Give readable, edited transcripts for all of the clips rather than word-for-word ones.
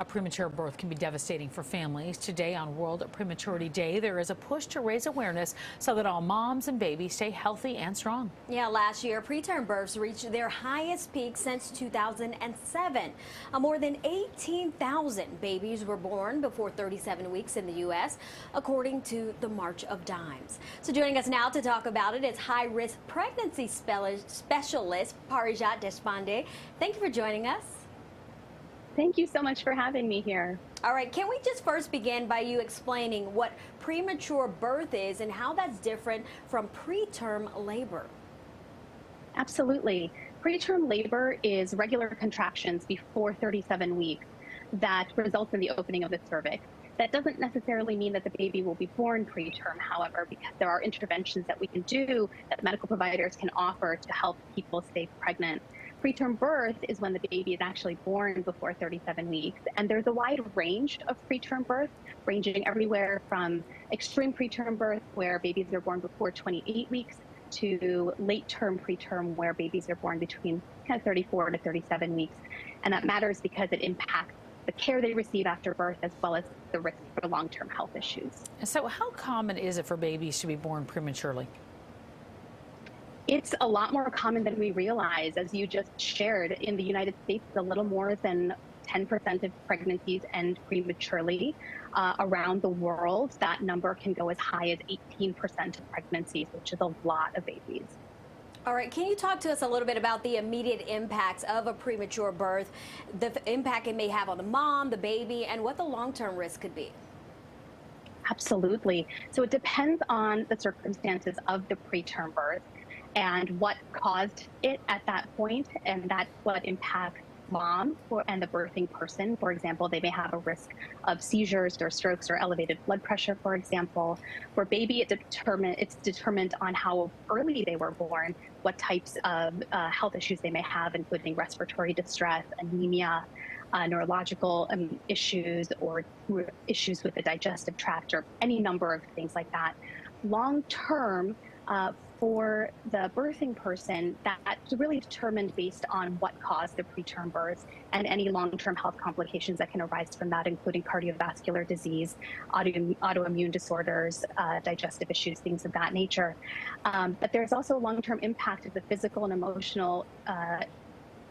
A premature birth can be devastating for families. Today on World Prematurity Day, there is a push to raise awareness so that all moms and babies stay healthy and strong. Yeah, last year, preterm births reached their highest peak since 2007. More than 18,000 babies were born before 37 weeks in the U.S., according to the March of Dimes. So joining us now to talk about it is high-risk pregnancy specialist Parijat Deshpande. Thank you for joining us. Thank you so much for having me here. All right, can we just first begin by you explaining what premature birth is and how that's different from preterm labor? Absolutely. Preterm labor is regular contractions before 37 weeks that results in the opening of the cervix. That doesn't necessarily mean that the baby will be born preterm, however, because there are interventions that we can do that medical providers can offer to help people stay pregnant. Preterm birth is when the baby is actually born before 37 weeks. And there's a wide range of preterm birth, ranging everywhere from extreme preterm birth, where babies are born before 28 weeks, to late-term preterm, where babies are born between 34 to 37 weeks. And that matters because it impacts the care they receive after birth, as well as the risk for long-term health issues. So how common is it for babies to be born prematurely? It's a lot more common than we realize. As you just shared, in the United States, a little more than 10% of pregnancies end prematurely. Around the world, that number can go as high as 18% of pregnancies, which is a lot of babies. All right, can you talk to us a little bit about the immediate impacts of a premature birth, the impact it may have on the mom, the baby, and what the long-term risk could be? Absolutely. So it depends on the circumstances of the preterm birth and what caused it at that point, and that's what impacts mom and the birthing person. For example, they may have a risk of seizures or strokes or elevated blood pressure, for example. For baby, it's determined on how early they were born, what types of health issues they may have, including respiratory distress, anemia, neurological issues, or issues with the digestive tract, or any number of things like that. Long term, for the birthing person, that's really determined based on what caused the preterm birth and any long-term health complications that can arise from that, including cardiovascular disease, autoimmune disorders, digestive issues, things of that nature. But there's also long-term impact of the physical and emotional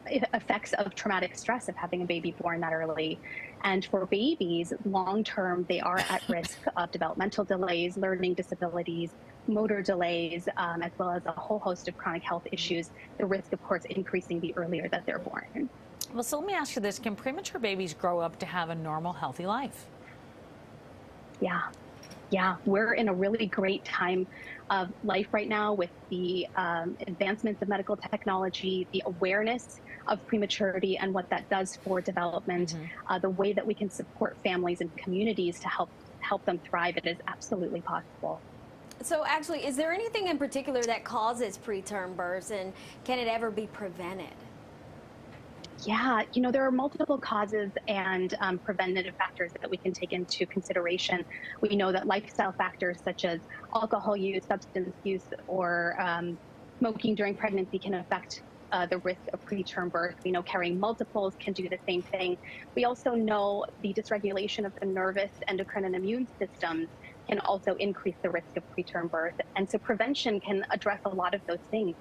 effects of traumatic stress of having a baby born that early. And for babies, long-term, they are at risk of developmental delays, learning disabilities, motor delays, as well as a whole host of chronic health issues, the risk, of course, increasing the earlier that they're born. Well, so let me ask you this. Can premature babies grow up to have a normal, healthy life? Yeah, we're in a really great time of life right now with the advancements of medical technology, the awareness of prematurity and what that does for development, the way that we can support families and communities to help them thrive. It is absolutely possible. So actually, is there anything in particular that causes preterm births, and can it ever be prevented? Yeah, there are multiple causes and preventative factors that we can take into consideration. We know that lifestyle factors such as alcohol use, substance use, or smoking during pregnancy can affect the risk of preterm birth. We know carrying multiples can do the same thing. We also know the dysregulation of the nervous, endocrine, and immune systems can also increase the risk of preterm birth. And so prevention can address a lot of those things.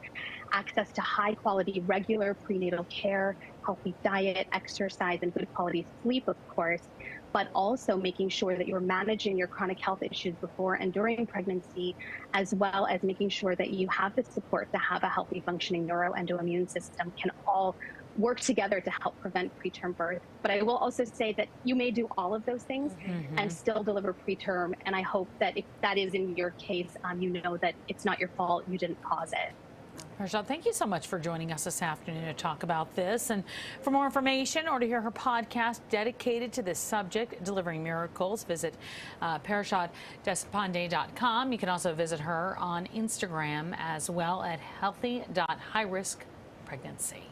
Access to high quality, regular prenatal care, healthy diet, exercise, and good quality sleep, of course, but also making sure that you're managing your chronic health issues before and during pregnancy, as well as making sure that you have the support to have a healthy functioning neuroendoimmune system can all work together to help prevent preterm birth. But I will also say that you may do all of those things and still deliver preterm. And I hope that if that is in your case, you know that it's not your fault, you didn't cause it. Parijat, thank you so much for joining us this afternoon to talk about this. And for more information or to hear her podcast dedicated to this subject, Delivering Miracles, visit parijatdeshpande.com. You can also visit her on Instagram as well at healthy.highriskpregnancy.